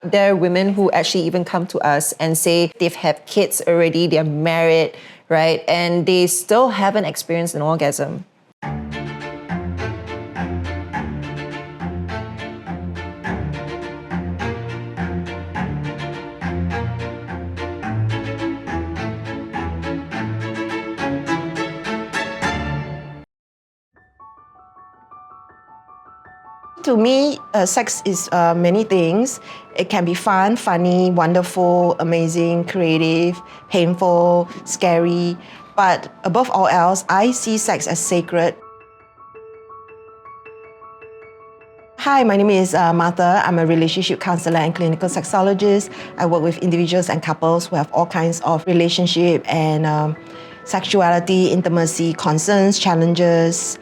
There are women who actually even come to us and say they've had kids already, they're married, right? And they still haven't experienced an orgasm. To me, sex is many things. It can be fun, funny, wonderful, amazing, creative, painful, scary. But above all else, I see sex as sacred. Hi, my name is Martha. I'm a relationship counselor and clinical sexologist. I work with individuals and couples who have all kinds of relationship and sexuality, intimacy, concerns, challenges.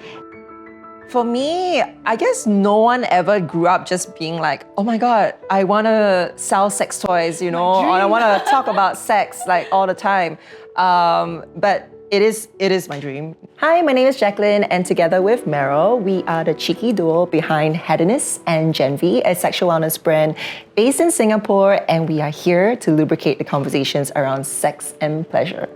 For me, I guess no one ever grew up just being like, oh my God, I want to sell sex toys, or I want to talk about sex like all the time. But it is my dream. Hi, my name is Jacqueline, and together with Meryl, we are the cheeky duo behind Hedonist and Genvie, a sexual wellness brand based in Singapore, and we are here to lubricate the conversations around sex and pleasure.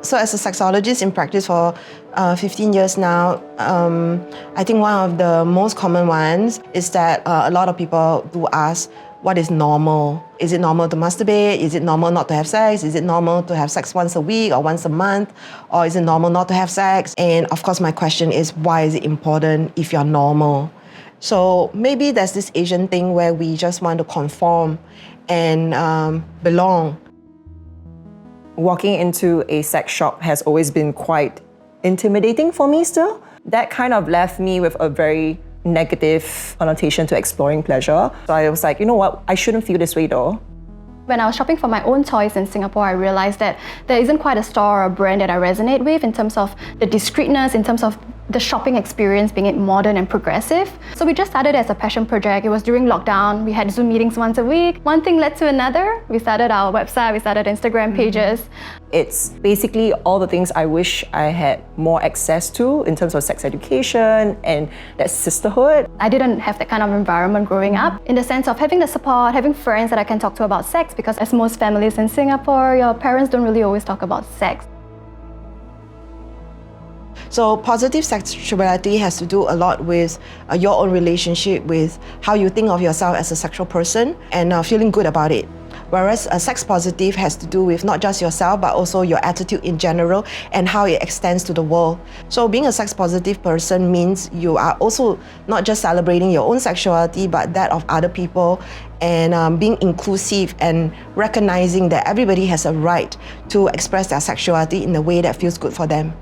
So as a sexologist in practice for 15 years now, I think one of the most common ones is that a lot of people do ask, what is normal? Is it normal to masturbate? Is it normal not to have sex? Is it normal to have sex once a week or once a month? Or is it normal not to have sex? And of course, my question is, why is it important if you're normal? So maybe there's this Asian thing where we just want to conform and belong. Walking into a sex shop has always been quite intimidating for me still. That kind of left me with a very negative connotation to exploring pleasure. So I was like, you know what, I shouldn't feel this way though. When I was shopping for my own toys in Singapore, I realized that there isn't quite a store or a brand that I resonate with in terms of the discreetness, in terms of the shopping experience being it modern and progressive. So we just started as a passion project. It was during lockdown. We had Zoom meetings once a week. One thing led to another. We started our website, we started Instagram pages. It's basically all the things I wish I had more access to in terms of sex education and that sisterhood. I didn't have that kind of environment growing up, in the sense of having the support, having friends that I can talk to about sex, because as most families in Singapore, your parents don't really always talk about sex. So positive sexuality has to do a lot with your own relationship with how you think of yourself as a sexual person and feeling good about it. Whereas a sex positive has to do with not just yourself, but also your attitude in general and how it extends to the world. So being a sex positive person means you are also not just celebrating your own sexuality, but that of other people, and being inclusive and recognizing that everybody has a right to express their sexuality in a way that feels good for them.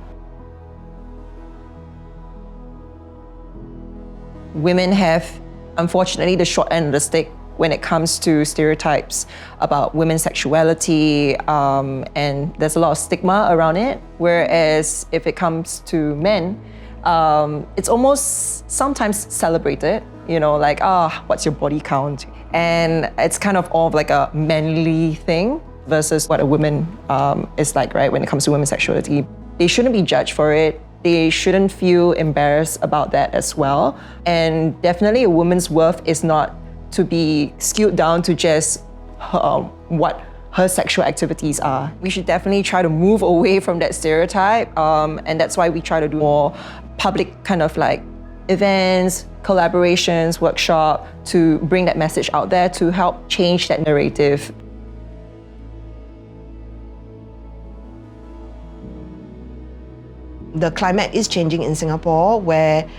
Women have, unfortunately, the short end of the stick when it comes to stereotypes about women's sexuality, and there's a lot of stigma around it. Whereas if it comes to men, it's almost sometimes celebrated, like, what's your body count? And it's kind of all like a manly thing versus what a woman is like, right, when it comes to women's sexuality. They shouldn't be judged for it. They shouldn't feel embarrassed about that as well. And definitely a woman's worth is not to be skewed down to just what her sexual activities are. We should definitely try to move away from that stereotype, and that's why we try to do more public kind of like events, collaborations, workshop to bring that message out there to help change that narrative. The climate is changing in Singapore, where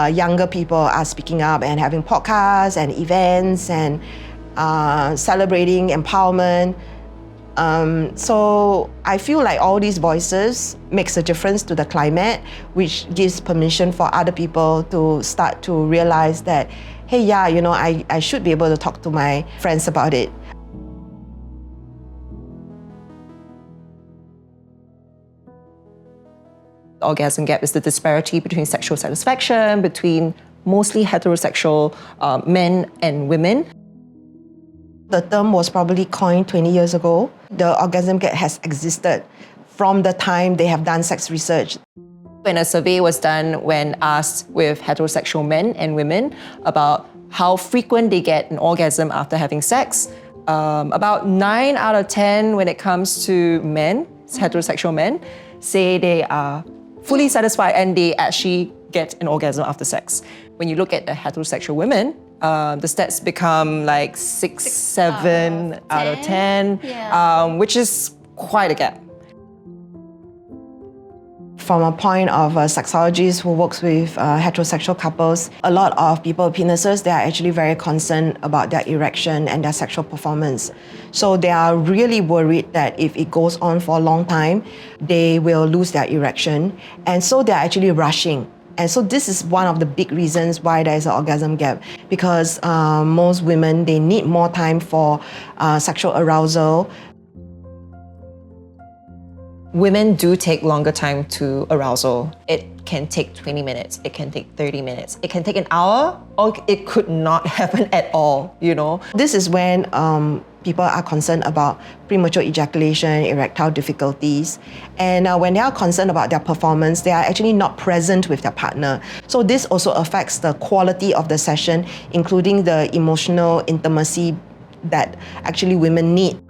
younger people are speaking up and having podcasts and events and celebrating empowerment. So I feel like all these voices makes a difference to the climate, which gives permission for other people to start to realize that, hey, yeah, I should be able to talk to my friends about it. The orgasm gap is the disparity between sexual satisfaction between mostly heterosexual men and women. The term was probably coined 20 years ago. The orgasm gap has existed from the time they have done sex research. When a survey was done when asked with heterosexual men and women about how frequent they get an orgasm after having sex, about 9 out of 10 when it comes to men, heterosexual men, say they are fully satisfied and they actually get an orgasm after sex. When you look at the heterosexual women, the stats become like 6, 7 out of 10, which is quite a gap. From a point of a sexologist who works with heterosexual couples, a lot of people with penises, they are actually very concerned about their erection and their sexual performance. So they are really worried that if it goes on for a long time, they will lose their erection. And so they are actually rushing. And so this is one of the big reasons why there is an orgasm gap, because most women, they need more time for sexual arousal. Women do take longer time to arousal. It can take 20 minutes, it can take 30 minutes, it can take an hour, or it could not happen at all, you know? This is when people are concerned about premature ejaculation, erectile difficulties. And when they are concerned about their performance, they are actually not present with their partner. So this also affects the quality of the session, including the emotional intimacy that actually women need.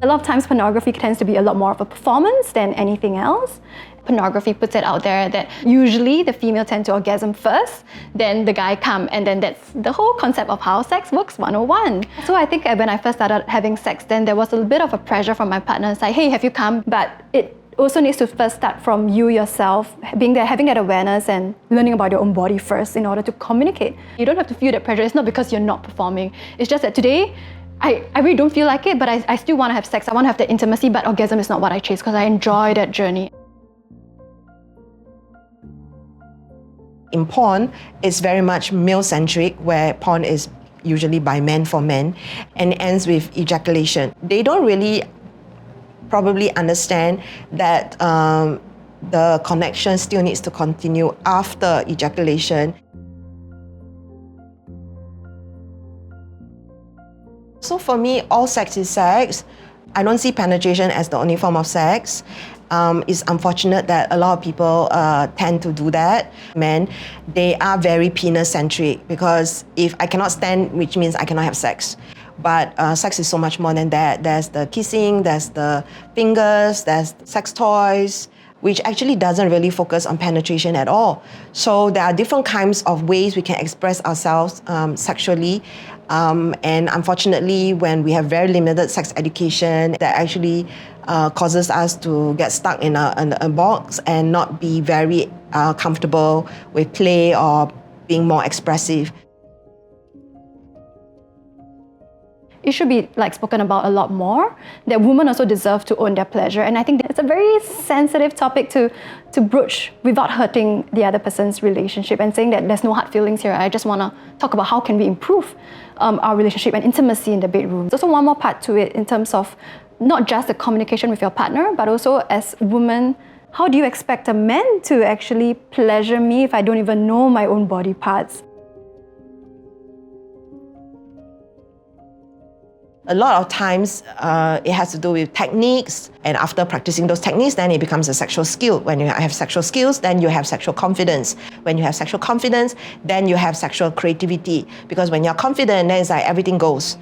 A lot of times pornography tends to be a lot more of a performance than anything else. Pornography puts it out there that usually the female tend to orgasm first, then the guy come, and then that's the whole concept of how sex works 101. So I think when I first started having sex, then there was a bit of a pressure from my partner. It's like, hey, have you come? But it also needs to first start from you yourself, being there, having that awareness and learning about your own body first in order to communicate. You don't have to feel that pressure. It's not because you're not performing. It's just that today, I really don't feel like it, but I still want to have sex. I want to have the intimacy, but orgasm is not what I chase because I enjoy that journey. In porn, it's very much male-centric, where porn is usually by men for men and ends with ejaculation. They don't really probably understand that the connection still needs to continue after ejaculation. So for me, all sex is sex. I don't see penetration as the only form of sex. It's unfortunate that a lot of people tend to do that. Men, they are very penis-centric, because if I cannot stand, which means I cannot have sex. But sex is so much more than that. There's the kissing, there's the fingers, there's sex toys, which actually doesn't really focus on penetration at all. So there are different kinds of ways we can express ourselves sexually. And unfortunately, when we have very limited sex education, that actually causes us to get stuck in a box and not be very comfortable with play or being more expressive. It should be spoken about a lot more, that women also deserve to own their pleasure. And I think it's a very sensitive topic to broach without hurting the other person's relationship and saying that there's no hard feelings here. I just want to talk about how can we improve our relationship and intimacy in the bedroom. There's also one more part to it in terms of not just the communication with your partner, but also as women, how do you expect a man to actually pleasure me if I don't even know my own body parts? A lot of times, it has to do with techniques, and after practicing those techniques, then it becomes a sexual skill. When you have sexual skills, then you have sexual confidence. When you have sexual confidence, then you have sexual creativity. Because when you're confident, then it's like everything goes.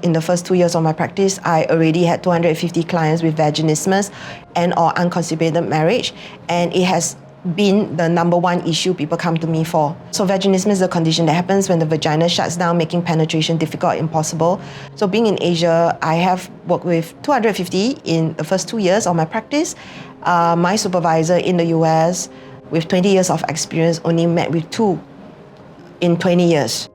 In the first 2 years of my practice, I already had 250 clients with vaginismus and or unconstipated marriage, and it has been the number one issue people come to me for. So vaginismus is a condition that happens when the vagina shuts down, making penetration difficult, impossible. So being in Asia, I have worked with 250 in the first 2 years of my practice. My supervisor in the US, with 20 years of experience, only met with 2 in 20 years.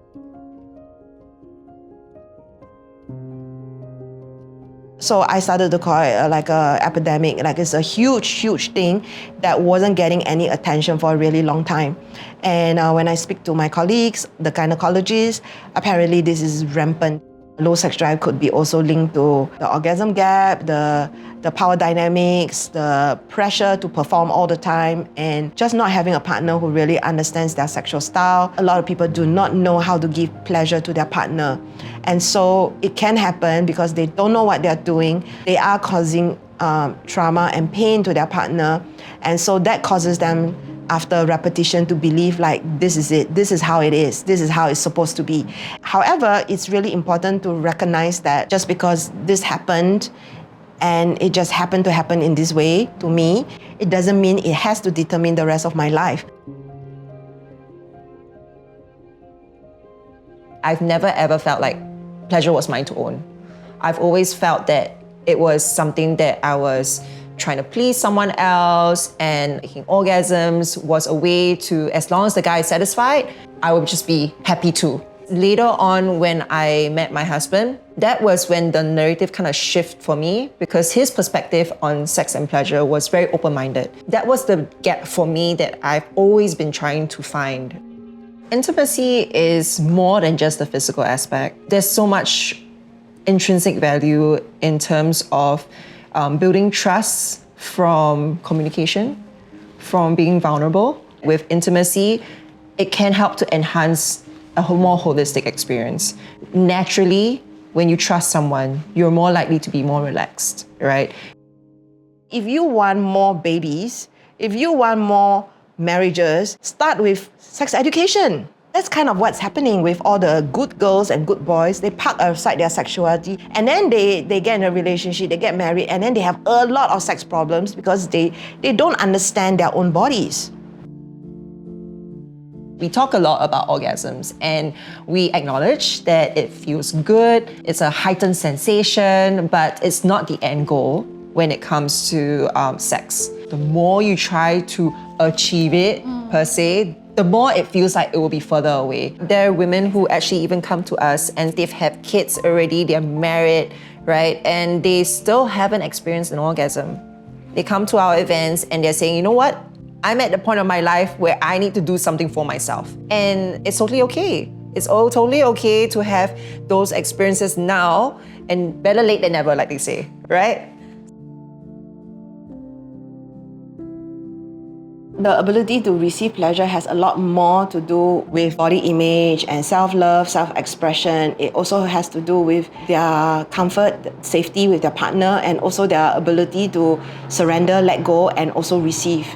So I started to call it like an epidemic, like it's a huge, huge thing that wasn't getting any attention for a really long time. And when I speak to my colleagues, the gynecologists, apparently this is rampant. Low sex drive could be also linked to the orgasm gap, the power dynamics, the pressure to perform all the time, and just not having a partner who really understands their sexual style. A lot of people do not know how to give pleasure to their partner. And so it can happen because they don't know what they're doing. They are causing trauma and pain to their partner. And so that causes them, after repetition, to believe like, this is it, this is how it is, this is how it's supposed to be. However, it's really important to recognize that just because this happened and it just happened to happen in this way to me, it doesn't mean it has to determine the rest of my life. I've never ever felt like pleasure was mine to own. I've always felt that it was something that I was trying to please someone else, and making orgasms was a way to, as long as the guy is satisfied, I would just be happy too. Later on, when I met my husband, that was when the narrative kind of shifted for me, because his perspective on sex and pleasure was very open-minded. That was the gap for me that I've always been trying to find. Intimacy is more than just the physical aspect. There's so much intrinsic value in terms of building trust from communication, from being vulnerable. With intimacy, it can help to enhance a more holistic experience. Naturally, when you trust someone, you're more likely to be more relaxed, right? If you want more babies, if you want more marriages, start with sex education. That's kind of what's happening with all the good girls and good boys. They park aside their sexuality and then they get in a relationship, they get married, and then they have a lot of sex problems because they don't understand their own bodies. We talk a lot about orgasms and we acknowledge that it feels good, it's a heightened sensation, but it's not the end goal when it comes to sex. The more you try to achieve it, per se, the more it feels like it will be further away. There are women who actually even come to us and they've had kids already, they're married, right? And they still haven't experienced an orgasm. They come to our events and they're saying, you know what? I'm at the point of my life where I need to do something for myself. And it's totally okay. It's all totally okay to have those experiences now, and better late than never, like they say, right? The ability to receive pleasure has a lot more to do with body image and self-love, self-expression. It also has to do with their comfort, safety with their partner, and also their ability to surrender, let go, and also receive.